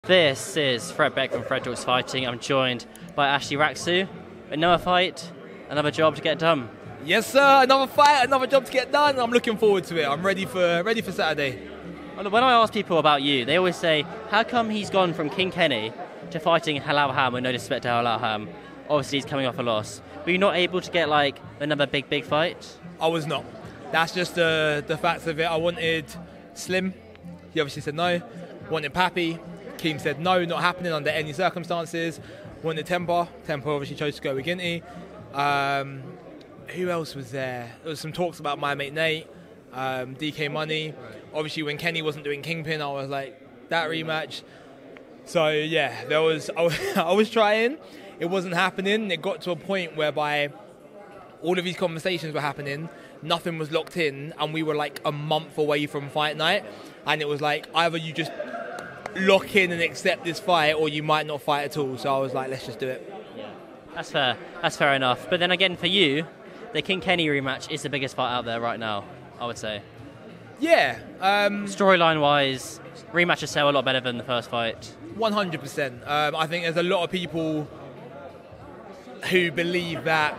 This is Fred Beck from Fred Talks Fighting. I'm joined by Ashley Rak-Su. Another fight, another job to get done. Yes, sir. Another fight, another job to get done. I'm looking forward to it. I'm ready for Saturday. When I ask people about you, they always say, how come he's gone from King Kenny to fighting Halal Ham, with no disrespect to Halal Ham? Obviously, he's coming off a loss. Were you not able to get, like, another big fight? I was not. That's just the facts of it. I wanted Slim. He obviously said no. Wanted Pappy. Keem said no, not happening under any circumstances. Wanted Temper. Temper obviously chose to go with Ginty. Who else was there? There was some talks about my mate Nate, DK Money. Obviously, when Kenny wasn't doing Kingpin, I was like, that rematch. So yeah, I was trying. It wasn't happening. It got to a point whereby all of these conversations were happening. Nothing was locked in, and we were like a month away from fight night. And it was like, either you just lock in and accept this fight, or you might not fight at all. So I was like, let's just do it. Yeah, that's fair. That's fair enough. But then again, for you, the King Kenny rematch is the biggest fight out there right now, I would say. Yeah. Storyline-wise, rematches sell a lot better than the first fight. 100%. I think there's a lot of people who believe that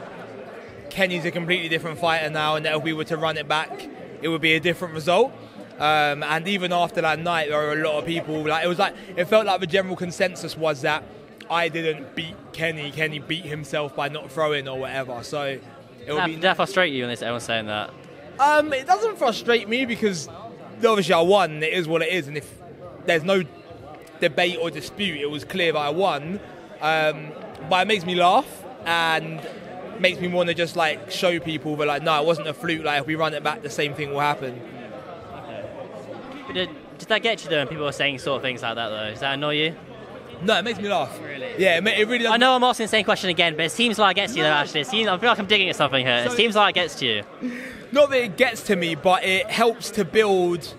Kenny's a completely different fighter now, and that if we were to run it back, it would be a different result. And even after that night, there were a lot of people, it felt like the general consensus was that I didn't beat Kenny. Kenny beat himself by not throwing or whatever. So Did that frustrate you when everyone's saying that? It doesn't frustrate me because obviously I won. It is what it is, and if there's no debate or dispute, it was clear that I won. But it makes me laugh and makes me want to just like show people that like, no, it wasn't a fluke. Like if we run it back, the same thing will happen. Did that get you though when people were saying sort of things like that though? Does that annoy you? No, it makes me laugh. Really? Yeah, it really does. I know I'm asking the same question again, but it seems like it gets you though, actually. I feel like I'm digging at something here. It seems like it gets to you. Not that it gets to me, but it helps to build...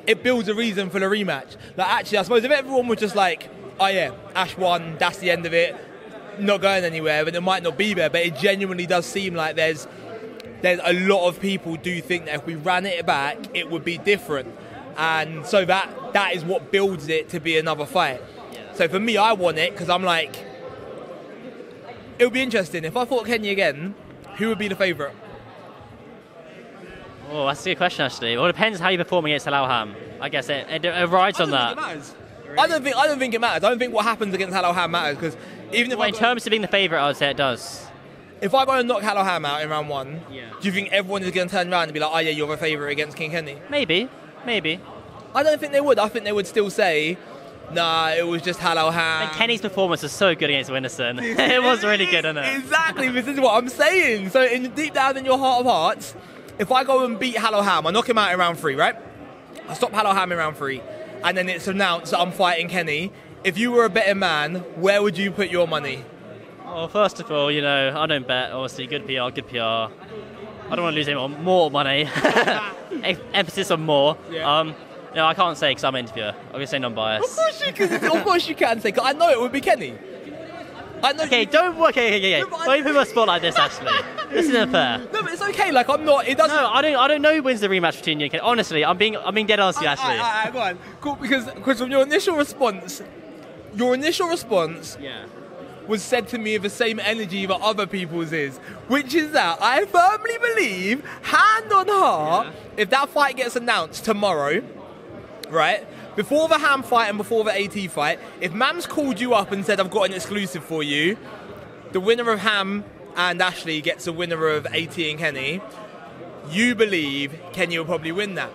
It builds a reason for the rematch. Like actually, I suppose if everyone was just like, oh yeah, Ash won, that's the end of it, not going anywhere, but it might not be there, but it genuinely does seem like there's a lot of people do think that if we ran it back, it would be different. And so that is what builds it to be another fight. Yeah. So for me, I want it because I'm like, it would be interesting. If I fought Kenny again, who would be the favourite? Oh, that's a good question actually. Well, it depends how you perform against Halal Ham. I guess it rides on that. I don't think it matters. I don't think what happens against Halal Ham matters because even if in terms of being the favourite, I would say it does. If I go and knock Halal Ham out in round one, do you think everyone is going to turn around and be like, oh yeah, you're the favourite against King Kenny? Maybe. I don't think they would. I think they would still say, nah, it was just Halal Ham. And Kenny's performance was so good against Winterson. It was really good, isn't it? Exactly, this is what I'm saying. So deep down in your heart of hearts, if I go and beat Halal Ham, I knock him out in round 3, right? I stop Halal Ham in round 3, and then it's announced that I'm fighting Kenny. If you were a betting man, where would you put your money? Well, first of all, I don't bet. Obviously, good PR. I don't want to lose any more money. Emphasis on more. Yeah. No, I can't say because I'm an interviewer. I'm going to say non-biased. Of course you can say, because I know it would be Kenny. Okay, don't put me a spot like this, actually. This isn't fair. No, but it's okay, like I'm not, it doesn't... No, I don't know who wins the rematch between you and Kenny. Honestly, I'm being dead honest with you, actually. Go on. Cool, because from your initial response was said to me with the same energy that other people's is, which is that I firmly believe, hand on heart, if that fight gets announced tomorrow, right, before the Ham fight and before the AT fight, if Mams called you up and said, I've got an exclusive for you, the winner of Ham and Ashley gets a winner of AT and Kenny, you believe Kenny will probably win that.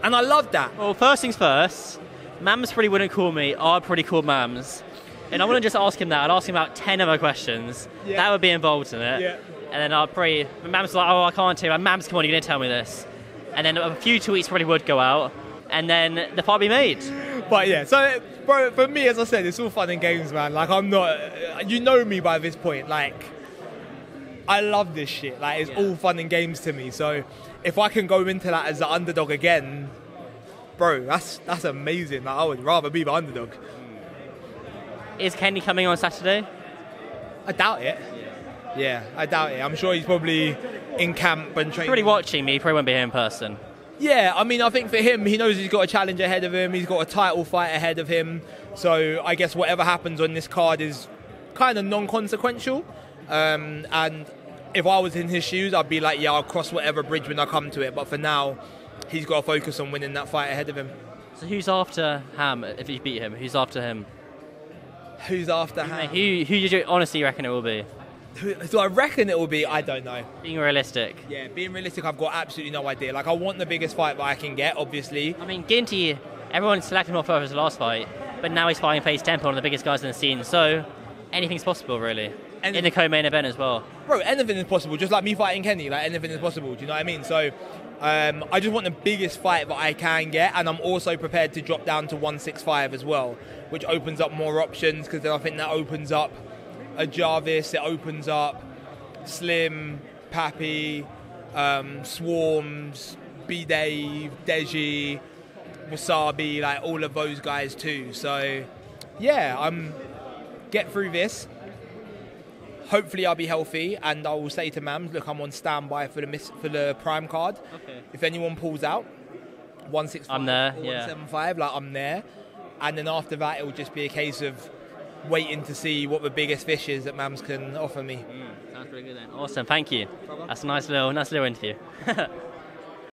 And I love that. Well, first things first, Mams probably wouldn't call me, I'd probably call Mams. And I wouldn't just ask him that, I'd ask him about 10 other questions. Yeah. That would be involved in it. Yeah. And then I'd probably, Mams was like, oh, I can't tell you. Mams, come on, you're going to tell me this. And then a few tweets probably would go out. And then the fight be made. But yeah, so bro, for me, as I said, it's all fun and games, man. Like I'm not, you know me by this point. Like I love this shit. Like it's all fun and games to me. So if I can go into that as the underdog again, bro, that's amazing. Like I would rather be the underdog. Is Kenny coming on Saturday? I doubt it. Yeah, I doubt it. I'm sure he's probably in camp and training. He's probably watching me. He probably won't be here in person. Yeah, I mean, I think for him, he knows he's got a challenge ahead of him. He's got a title fight ahead of him. So I guess whatever happens on this card is kind of non-consequential. And if I was in his shoes, I'd be like, yeah, I'll cross whatever bridge when I come to it. But for now, he's got to focus on winning that fight ahead of him. So who's after Ham if you beat him? Who's after him? Who's after Ham? Who do you honestly reckon it will be? So I reckon it will be, I don't know. Being realistic. Yeah, being realistic, I've got absolutely no idea. Like, I want the biggest fight that I can get, obviously. I mean, Ginty, everyone selected him off for his last fight, but now he's fighting Pace Temple, one of the biggest guys in the scene. So anything's possible, really. In the co-main event as well. Bro, anything is possible. Just like me fighting Kenny, like anything is possible. Do you know what I mean? So I just want the biggest fight that I can get, and I'm also prepared to drop down to 165 as well, which opens up more options, because then I think that opens up a Jarvis, it opens up Slim, Pappy, Swarms, B-Dave, Deji, Wasabi, like all of those guys too. So yeah, get through this. Hopefully I'll be healthy, and I will say to Mams, look, I'm on standby for the prime card. Okay. If anyone pulls out, 165 I'm there, or yeah. 175, like I'm there. And then after that, it will just be a case of waiting to see what the biggest fish is that Mams can offer me. Sounds pretty good then. Awesome, thank you. That's a nice little interview.